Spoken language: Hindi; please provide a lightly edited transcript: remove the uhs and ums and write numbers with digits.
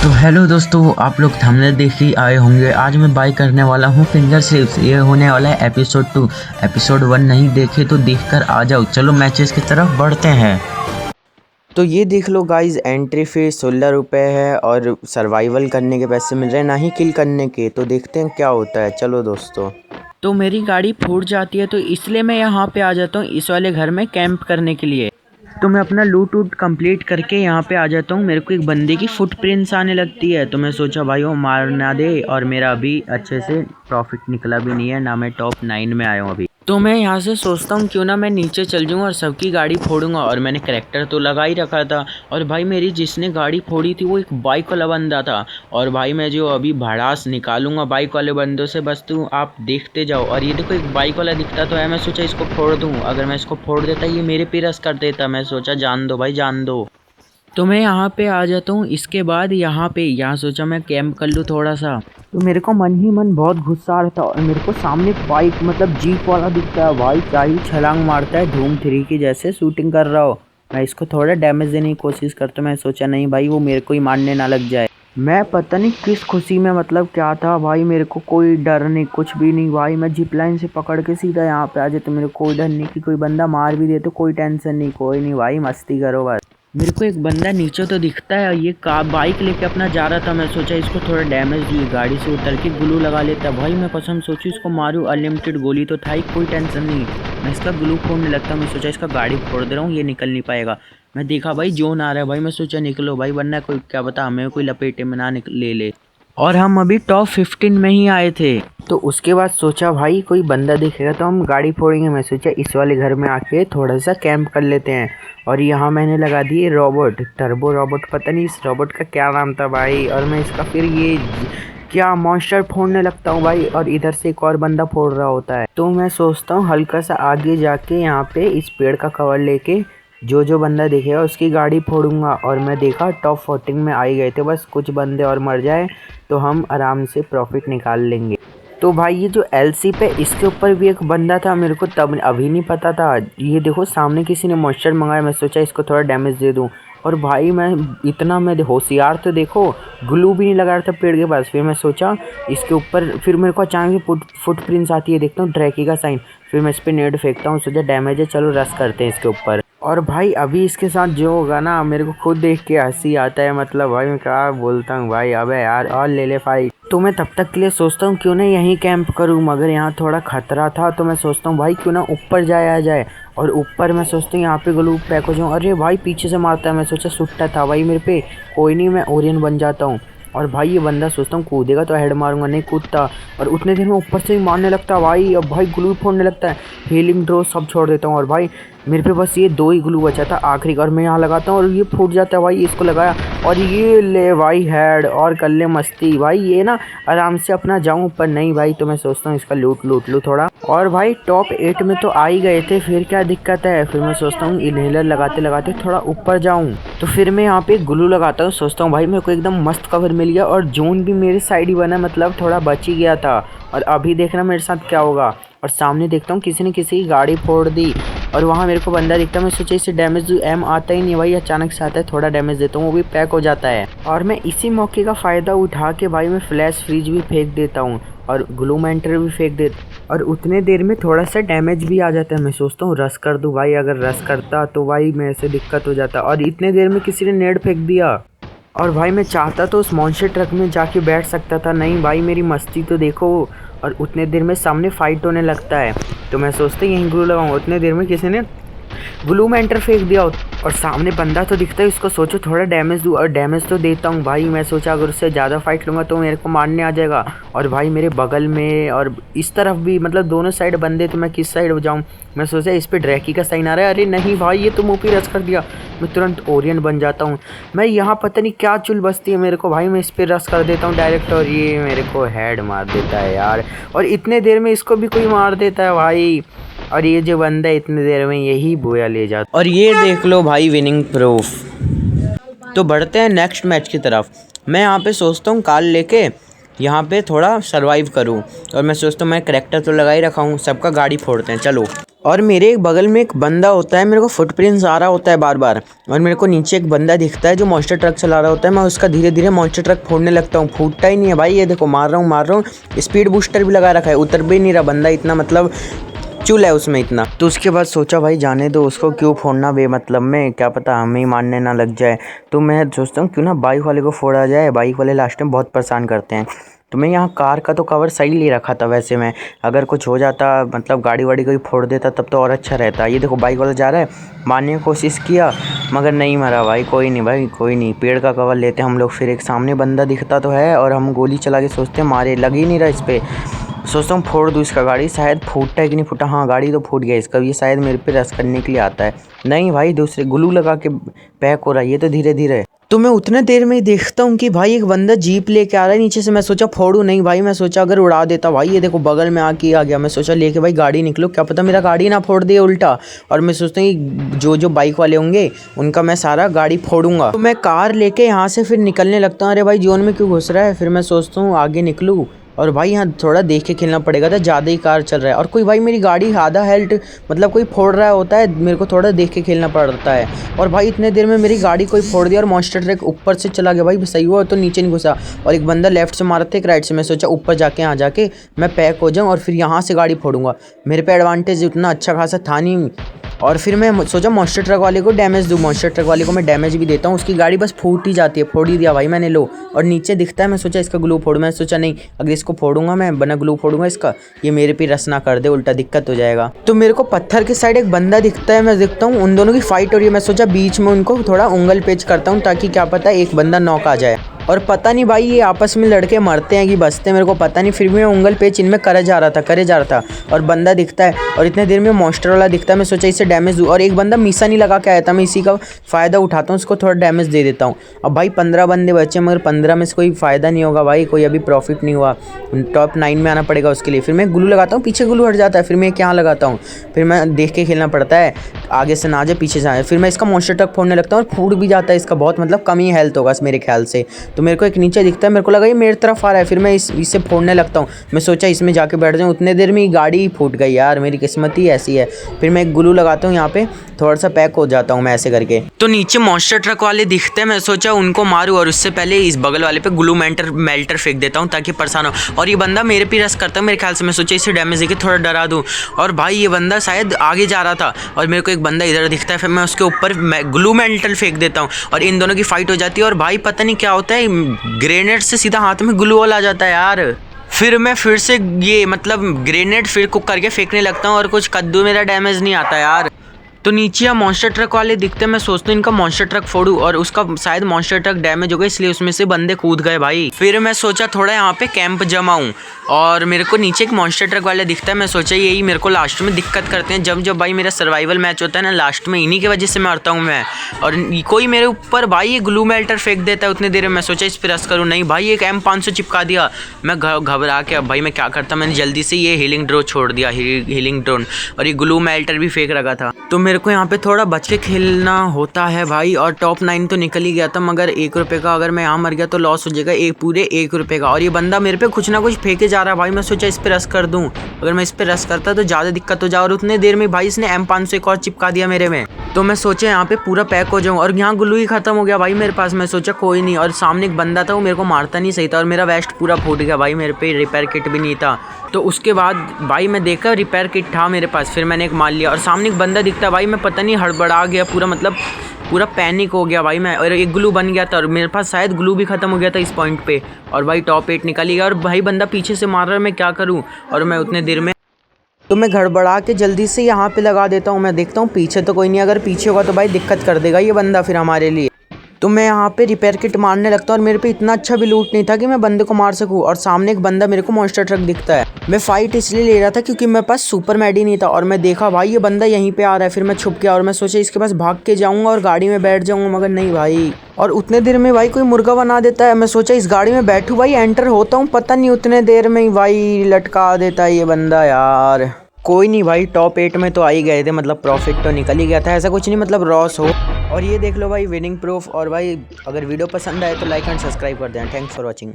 तो हेलो दोस्तों, आप लोग थंबनेल देख ही आए होंगे। आज मैं बाय करने वाला हूँ फिंगर सिप्स। ये होने वाला है एपिसोड 2। एपिसोड 1 नहीं देखे तो देखकर आ जाओ। चलो मैचेस की तरफ बढ़ते हैं। तो ये देख लो गाइस, एंट्री फीस 16 रुपये है और सर्वाइवल करने के पैसे मिल रहे हैं, ना ही किल करने के। तो देखते हैं क्या होता है। चलो दोस्तों, तो मेरी गाड़ी फूट जाती है तो इसलिए मैं यहाँ पे आ जाता हूँ इस वाले घर में कैंप करने के लिए। तो मैं अपना लूट वूट कंप्लीट करके यहाँ पे आ जाता हूँ। मेरे को एक बंदे की फुटप्रिंट्स आने लगती है तो मैं सोचा भाई वो मार ना दे, और मेरा अभी अच्छे से प्रॉफिट निकला भी नहीं है, ना मैं टॉप 9 में आया हूँ अभी। तो मैं यहाँ से सोचता हूँ क्यों ना मैं नीचे चल जाऊँ और सबकी गाड़ी फोड़ूंगा। और मैंने करैक्टर तो लगा ही रखा था। और भाई मेरी जिसने गाड़ी फोड़ी थी वो एक बाइक वाला बंदा था। और भाई मैं जो अभी भड़ास निकालूंगा बाइक वाले बंदों से, बस तू आप देखते जाओ। और ये देखो एक बाइक वाला दिखता तो है, मैं सोचा इसको फोड़ दूँ। अगर मैं इसको फोड़ देता ये मेरे पे रस कर देता। मैं सोचा जान दो भाई जान दो। तो मैं यहाँ पे आ जाता हूँ। इसके बाद यहाँ सोचा मैं कैंप कर लूँ थोड़ा सा। तो मेरे को मन ही मन बहुत गुस्सा आ रहा था और मेरे को सामने बाइक मतलब जीप वाला दिखता है। भाई क्या ही छलांग मारता है, धूम 3 की जैसे शूटिंग कर रहा हो। मैं इसको थोड़ा डैमेज देने की कोशिश करता हूँ। मैं सोचा नहीं भाई वो मेरे को ही मारने ना लग जाए। मैं पता नहीं किस खुशी में मतलब क्या था भाई, मेरे को कोई डर नहीं कुछ भी नहीं। भाई मैं जिप लाइन से पकड़ के सीधा यहाँ पे आ जाए तो मेरे को कोई डर नहीं कि कोई बंदा मार भी दे तो कोई टेंशन नहीं। कोई नहीं भाई, मस्ती करो बस। मेरे को एक बंदा नीचे तो दिखता है, ये बाइक लेके अपना जा रहा था। मैं सोचा इसको थोड़ा डैमेज दिए, गाड़ी से उतर के ग्लू लगा लेता। भाई मैं कसम सोचू इसको मारूं, अनलिमिटेड गोली तो था ही, कोई टेंशन नहीं। मैं इसका ग्लू फोड़ने लगता। मैं सोचा इसका गाड़ी फोड़ दे रहा हूँ, ये निकल नहीं पाएगा। मैं देखा भाई जोन आ रहा है। भाई मैं सोचा निकलो भाई, वरना कोई क्या बता हमें कोई लपेटे में ना ले ले। और हम अभी टॉप 15 में ही आए थे। तो उसके बाद सोचा भाई कोई बंदा दिखेगा तो हम गाड़ी फोड़ेंगे। मैं सोचा इस वाले घर में आके थोड़ा सा कैंप कर लेते हैं। और यहाँ मैंने लगा दिए रोबोट, टर्बो रोबोट, पता नहीं इस रोबोट का क्या नाम था भाई। और मैं इसका फिर ये क्या मॉन्स्टर फोड़ने लगता हूँ भाई, और इधर से एक और बंदा फोड़ रहा होता है। तो मैं सोचता हूँ हल्का सा आगे जाके यहाँ पे इस पेड़ का कवर लेके जो बंदा दिखेगा उसकी गाड़ी फोड़ूंगा। और मैं देखा टॉप 14 में आ ही गए थे, बस कुछ बंदे और मर जाए तो हम आराम से प्रॉफिट निकाल लेंगे। तो भाई ये जो एलसी पे इसके ऊपर भी एक बंदा था, मेरे को तब अभी नहीं पता था। ये देखो सामने किसी ने मॉन्स्टर मंगाया, मैं सोचा इसको थोड़ा डैमेज दे दूं। और भाई मैं होशियार तो देखो, ग्लू भी नहीं लगा रहा था पेड़ के पास। फिर मैं सोचा इसके ऊपर, फिर मेरे को अचानक फुटप्रिंट्स आती है, देखता हूँ ड्रैकी का साइन। फिर मैं इस पर नेट फेंकता हूँ, सोचा डैमेज है चलो रश करते हैं इसके ऊपर। और भाई अभी इसके साथ जो होगा ना, मेरे को खुद देख के हंसी आता है। मतलब भाई मैं क्या बोलता हूँ भाई, अबे यार और ले ले फाइट। तो मैं तब तक के लिए सोचता हूँ क्यों ना यहीं कैंप करूँ, मगर यहाँ थोड़ा खतरा था तो मैं सोचता हूँ भाई क्यों ना ऊपर जाया जाए। और ऊपर मैं सोचता हूँ यहाँ पे ग्लू पैक हो जाऊँ। अरे भाई पीछे से मारता है, मैं सोचा सुट्टा था भाई मेरे पे, कोई नहीं मैं ओरियन बन जाता हूँ। और भाई ये बंदा सोचता हूँ कूदेगा तो हेड मारूंगा, नहीं कूदता। और उतने देर में ऊपर से ही मारने लगता भाई। अब भाई ग्लू फोड़ने लगता है, हीलिंग ड्रो सब छोड़ देता हूँ। और भाई मेरे पे बस ये 2 ही ग्लू बचा था आखिरी का, और मैं यहाँ लगाता हूँ और ये फूट जाता है भाई। इसको लगाया और ये ले भाई हेड, और कर ले मस्ती भाई। ये ना आराम से अपना जाऊँ पर नहीं भाई, तो मैं सोचता हूँ इसका लूट लूँ थोड़ा। और भाई टॉप 8 में तो आ ही गए थे, फिर क्या दिक्कत है। फिर मैं सोचता हूँ इनहेलर लगाते लगाते थोड़ा ऊपर जाऊँ। तो फिर मैं यहाँ पे ग्लू लगाता हूँ, सोचता हूँ भाई मेरे को एकदम मस्त कवर मिल गया और जोन भी मेरे साइड ही बना, मतलब थोड़ा बच ही गया था। और अभी देखना मेरे साथ क्या होगा। और सामने देखता हूँ किसी ने किसी की गाड़ी फोड़ दी, और वहाँ मेरे को बंदा दिखता है। मैं सोचा इसे डैमेज एम आता ही नहीं भाई, अचानक से आता है, थोड़ा डैमेज देता हूँ वो भी पैक हो जाता है। और मैं इसी मौके का फ़ायदा उठा के भाई मैं फ्लैश फ्रीज भी फेंक देता हूँ और ग्लू मेंटर भी फेंक देता, और उतने देर में थोड़ा सा डैमेज भी आ जाता है। मैं सोचता हूँ रश कर दूँ भाई, अगर रश करता तो भाई मेरे से दिक्कत हो जाता। और इतने देर में किसी ने नेड फेंक दिया, और भाई मैं चाहता तो उस मॉन्स्टर ट्रक में जाके बैठ सकता था, नहीं भाई मेरी मस्ती तो देखो। और उतने देर में सामने फाइट होने लगता है तो मैं सोचता यहीं ग्लू लगाऊंगा। उतने देर में किसी ने ग्लू मेंटर फेंक दिया और सामने बंदा तो दिखता है, उसको सोचो थोड़ा डैमेज दूँ, और डैमेज तो देता हूँ भाई। मैं सोचा अगर उससे ज़्यादा फाइट लूँगा तो मेरे को मारने आ जाएगा। और भाई मेरे बगल में और इस तरफ भी, मतलब दोनों साइड बंदे, तो मैं किस साइड जाऊँ। मैं सोचा इस पर ड्रैकी का साइन आ रहा है, अरे नहीं भाई ये तो मुँह पे रश कर दिया। मैं तुरंत ओरियन बन जाता हूँ। मैं यहाँ पता नहीं क्या चुल बसती है मेरे को भाई, मैं इस पर रश कर देता हूँ डायरेक्ट, और ये मेरे को हेड मार देता है यार। और इतने देर में इसको भी कोई मार देता है भाई। और ये जो बंदा इतनी देर में यही बोया ले जाता। और ये देख लो भाई विनिंग प्रूफ। तो बढ़ते हैं नेक्स्ट मैच की तरफ। मैं यहाँ पे सोचता हूँ कार लेके यहाँ पे थोड़ा सरवाइव करूँ, और मैं सोचता हूँ मैं करैक्टर तो लगा ही रखा हूँ, सबका गाड़ी फोड़ते हैं चलो। और मेरे एक बगल में एक बंदा होता है, मेरे को फुटप्रिंट्स आ रहा होता है बार बार, और मेरे को नीचे एक बंदा दिखता है जो मॉन्स्टर ट्रक चला रहा होता है। मैं उसका धीरे धीरे मॉन्स्टर ट्रक फोड़ने लगता हूँ, फूटता ही नहीं है भाई। ये देखो मार रहा हूँ, स्पीड बूस्टर भी लगा रखा है, उतर भी नहीं रहा बंदा, इतना मतलब चुल है उसमें इतना। तो उसके बाद सोचा भाई जाने दो उसको, क्यों फोड़ना बेमतलब में, क्या पता हमें ही मारने ना लग जाए। तो मैं सोचता हूँ क्यों ना बाइक वाले को फोड़ा जाए, बाइक वाले लास्ट में बहुत परेशान करते हैं। तो मैं यहाँ कार का तो कवर सही ले रखा था वैसे मैं, अगर कुछ हो जाता मतलब गाड़ी वाड़ी कोई फोड़ देता तब तो और अच्छा रहता। ये देखो बाइक वाला जा रहा है, मारने की कोशिश किया मगर नहीं मरा भाई। कोई नहीं भाई, कोई नहीं, पेड़ का कवर लेते हम लोग। फिर एक सामने बंदा दिखता तो है और हम गोली चला के सोचते हैं मारे, लग ही नहीं रहा इस पर। सोचता हूँ फोड़ दूँ इसका गाड़ी, शायद फूटता है कि नहीं फूटा। हाँ गाड़ी तो फूट गया इसका, ये शायद मेरे पे रस करने के लिए आता है। नहीं भाई दूसरे ग्लू लगा के पैक हो रहा है ये तो धीरे धीरे। तो मैं उतने देर में ही देखता हूँ कि भाई एक बंदा जीप लेके आ रहा है नीचे से। मैं सोचा फोड़ूँ नहीं भाई, मैं सोचा अगर उड़ा देता भाई। ये देखो बगल में आके आ गया। मैं सोचा लेके भाई गाड़ी निकलो, क्या पता मेरा गाड़ी ना फोड़ दे उल्टा। और मैं सोचता हूँ कि जो बाइक वाले होंगे उनका मैं सारा गाड़ी फोड़ूंगा। तो मैं कार लेके यहाँ से फिर निकलने लगता हूँ। अरे भाई जोन में क्यों घुस रहा है। फिर मैं सोचता हूँ आगे निकलूँ, और भाई यहाँ थोड़ा देख के खेलना पड़ेगा था, ज़्यादा ही कार चल रहा है। और कोई भाई मेरी गाड़ी आधा हेल्थ मतलब कोई फोड़ रहा होता है, मेरे को थोड़ा देख के खेलना पड़ता है। और भाई इतने देर में मेरी गाड़ी कोई फोड़ दिया और मॉन्स्टर ट्रक ऊपर से चला गया। भाई सही हुआ तो नीचे नहीं घुसा। और एक बंदा लेफ्ट से मारा था, एक राइट से। मैं सोचा ऊपर जाके यहाँ जाके मैं पैक हो जाऊँ और फिर यहाँ से गाड़ी फोड़ूंगा। मेरे पे एडवांटेज उतना अच्छा खासा था नहीं। और फिर मैं सोचा मॉन्स्टर ट्रक वाले को डैमेज दूँ। मॉन्स्टर ट्रक वाले को मैं डैमेज भी देता हूँ, उसकी गाड़ी बस फूट ही जाती है। फोड़ ही दिया भाई मैंने, लो। और नीचे दिखता है, मैं सोचा इसका ग्लू फोड़। मैं सोचा नहीं, अगर इसको फोड़ूंगा मैं बना ग्लू फोड़ूंगा इसका, ये मेरे पे रस ना कर दे उल्टा, दिक्कत हो जाएगा। तो मेरे को पत्थर के साइड एक बंदा दिखता है, मैं देखता हूँ उन दोनों की फाइट हो रही है। मैं सोचा बीच में उनको थोड़ा उंगल पेच करता हूँ ताकि क्या पता एक बंदा नॉक आ जाए। और पता नहीं भाई ये आपस में लड़के मरते हैं कि बचते हैं मेरे को पता नहीं, फिर भी मैं उंगल पेच इनमें करे जा रहा था। और बंदा दिखता है और इतने देर में मॉन्स्टर वाला दिखता है। मैं सोचा इसे डैमेज दूँ, और एक बंदा मिसा नहीं लगा के आया था, मैं इसी का फ़ायदा उठाता हूँ, उसको थोड़ा डैमेज दे देता हूँ। अब भाई 15 बंदे बचे, मगर 15 में से कोई फ़ायदा नहीं होगा भाई, कोई अभी प्रॉफिट नहीं हुआ। टॉप 9 में आना पड़ेगा उसके लिए। फिर मैं ग्लू लगाता हूँ, पीछे ग्लू हट जाता है, फिर मैं क्या लगाता हूँ, फिर मैं देख के खेलना पड़ता है, आगे से ना जाए पीछे से आए। फिर मैं इसका मॉन्स्टर ट्रक फोड़ने लगता हूँ और फूट भी जाता है इसका, बहुत मतलब कम ही हेल्थ होगा मेरे ख्याल से। तो मेरे को एक नीचे दिखता है, मेरे को लगा ये मेरी तरफ आ रहा है, फिर मैं इससे फोड़ने लगता हूँ। मैं सोचा इसमें जाके बैठ जाऊँ, उतने देर में ही गाड़ी ही फूट गई यार, मेरी किस्मत ही ऐसी है। फिर मैं एक ग्लू लगाता हूँ यहाँ पे, थोड़ा सा पैक हो जाता हूँ मैं ऐसे करके। तो नीचे मॉन्स्टर ट्रक वाले दिखते हैं, मैं सोचा उनको मारूँ और उससे पहले इस बगल वाले पे ग्लू मेल्टर फेंक देता हूँ ताकि परेशान हो। और ये बंदा मेरे पे रस करता है मेरे ख्याल से, मैं सोचा इसे डैमेज देके थोड़ा डरा दूँ। और भाई ये बंदा शायद आगे जा रहा था और मेरे को एक बंदा इधर दिखता है, फिर मैं उसके ऊपर ग्लू मेल्टर फेंक देता हूँ और इन दोनों की फाइट हो जाती है। और भाई पता नहीं क्या होता है, ग्रेनेड से सीधा हाथ में ग्लू वाला आ जाता है यार। फिर मैं फिर से ये मतलब ग्रेनेड फिर कुक करके फेंकने लगता हूँ और कुछ कद्दू मेरा डैमेज नहीं आता यार। तो नीचे यहाँ मॉन्स्टर ट्रक वाले दिखते हैं, मैं सोचता हूँ इनका मॉन्स्टर ट्रक फोड़ूं, और उसका शायद मॉन्स्टर ट्रक डैमेज हो गया इसलिए उसमें से बंदे कूद गए भाई। फिर मैं सोचा थोड़ा यहाँ पे कैंप जमाऊं, और मेरे को नीचे एक मॉन्स्टर ट्रक वाले दिखता है। मैं सोचा यही मेरे को लास्ट में दिक्कत करते हैं, जब भाई मेरा सर्वाइवल मैच होता है ना, लास्ट में इन्हीं की वजह से मरता हूँ मैं। और कोई मेरे ऊपर भाई ये ग्लू मेल्टर फेंक देता है उतनी देर में। मैं सोचा इस पर रस करूँ, नहीं भाई एक M500 चिपका दिया। मैं घबरा के अब भाई मैं क्या करता, मैंने जल्दी से ये हीलिंग ड्रोन छोड़ दिया, हीलिंग ड्रोन, और ये ग्लू मेल्टर भी फेंक रखा था। तो मेरे को यहाँ पे थोड़ा बच के खेलना होता है भाई। और टॉप 9 तो निकल ही गया था, मगर 1 रुपये का अगर मैं यहाँ मर गया तो लॉस हो जाएगा पूरे 1 रुपये का। और ये बंदा मेरे पे कुछ ना कुछ फेंके जा रहा है भाई, मैं सोचा इस पर रस कर दूँ। अगर मैं इस पर रस करता तो ज़्यादा दिक्कत हो जाए, और उतने देर में भाई इसने M500 एक और चिपका दिया मेरे में। तो मैं सोचा यहाँ पे पूरा पैक हो जाऊँ, और यहाँ ग्लू ही खत्म हो गया भाई मेरे पास। मैं सोचा कोई नहीं, और सामने एक बंदा था वो मेरे को मारता नहीं सही था, और मेरा वेस्ट पूरा फूट गया भाई, मेरे पे रिपेयर किट भी नहीं था। तो उसके बाद भाई मैं देखा रिपेयर किट था मेरे पास, फिर मैंने एक मार लिया। और सामने एक बंदा दिखता भाई, मैं पता नहीं हड़बड़ा गया पूरा, मतलब पूरा पैनिक हो गया भाई मैं, और एक ग्लू बन गया था और मेरे पास शायद ग्लू भी खत्म हो गया था इस पॉइंट पे। और भाई टॉप 8 निकल गया, और भाई बंदा पीछे से मार रहा है, मैं क्या करूँ। और मैं उतने देर में तो मैं गड़बड़ा के जल्दी से यहाँ पे लगा देता हूँ। मैं देखता हूँ पीछे तो कोई नहीं, अगर पीछे होगा तो भाई दिक्कत कर देगा ये बंदा फिर हमारे लिए। तो मैं यहाँ पे रिपेयर किट मारने लगता हूँ, और मेरे पे इतना अच्छा भी लूट नहीं था कि मैं बंदे को मार सकूँ। और सामने एक बंदा मेरे को मॉन्स्टर ट्रक दिखता है। मैं फाइट इसलिए ले रहा था क्योंकि मेरे पास सुपर मैडी नहीं था, और मैं देखा भाई ये बंदा यहीं पे आ रहा है, फिर मैं छुप गया और मैं सोचा इसके पास भाग के जाऊँगा और गाड़ी में बैठ जाऊँगा, मगर नहीं भाई। और उतने देर में भाई कोई मुर्गा बना देता है। मैं सोचा इस गाड़ी में बैठूँ भाई, एंटर होता हूँ, पता नहीं उतने देर में ही भाई लटका देता है ये बंदा यार। कोई नहीं भाई, टॉप 8 में तो आ ही गए थे, मतलब प्रॉफिट तो निकल ही गया था, ऐसा कुछ नहीं मतलब लॉस हो। और ये देख लो भाई विनिंग प्रूफ। और भाई अगर वीडियो पसंद आए तो लाइक एंड सब्सक्राइब कर देना। Thanks for watching.